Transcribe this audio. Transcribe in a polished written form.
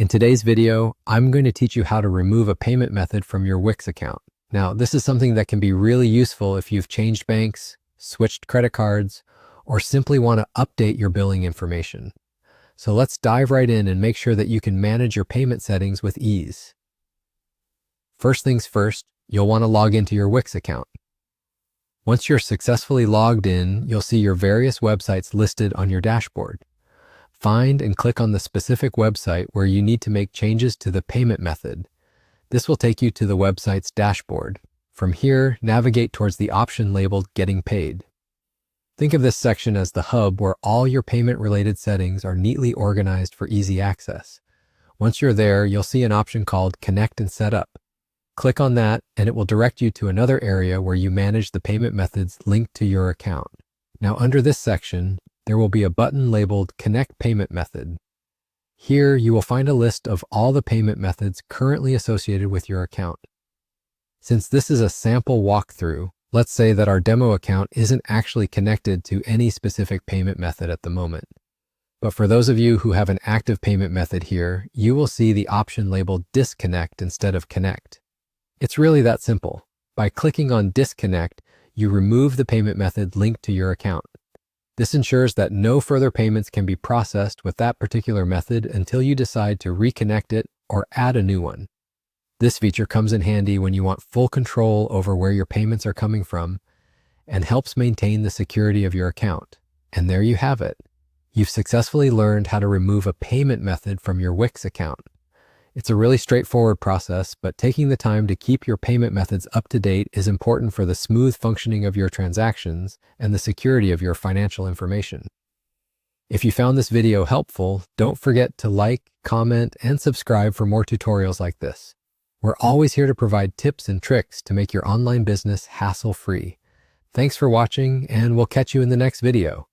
In today's video, I'm going to teach you how to remove a payment method from your Wix account. Now, this is something that can be really useful if you've changed banks, switched credit cards, or simply want to update your billing information. So let's dive right in and make sure that you can manage your payment settings with ease. First things first, you'll want to log into your Wix account. Once you're successfully logged in, you'll see your various websites listed on your dashboard. Find and click on the specific website where you need to make changes to the payment method. This will take you to the website's dashboard. From here, navigate towards the option labeled Getting Paid. Think of this section as the hub where all your payment-related settings are neatly organized for easy access. Once you're there, you'll see an option called Connect and Set Up. Click on that, and it will direct you to another area where you manage the payment methods linked to your account. Now, under this section, there will be a button labeled Connect Payment Method. Here, you will find a list of all the payment methods currently associated with your account. Since this is a sample walkthrough, let's say that our demo account isn't actually connected to any specific payment method at the moment. But for those of you who have an active payment method here, you will see the option labeled Disconnect instead of Connect. It's really that simple. By clicking on Disconnect, you remove the payment method linked to your account. This ensures that no further payments can be processed with that particular method until you decide to reconnect it or add a new one. This feature comes in handy when you want full control over where your payments are coming from and helps maintain the security of your account. And there you have it. You've successfully learned how to remove a payment method from your Wix account. It's a really straightforward process, but taking the time to keep your payment methods up to date is important for the smooth functioning of your transactions and the security of your financial information. If you found this video helpful, don't forget to like, comment, and subscribe for more tutorials like this. We're always here to provide tips and tricks to make your online business hassle-free. Thanks for watching, and we'll catch you in the next video.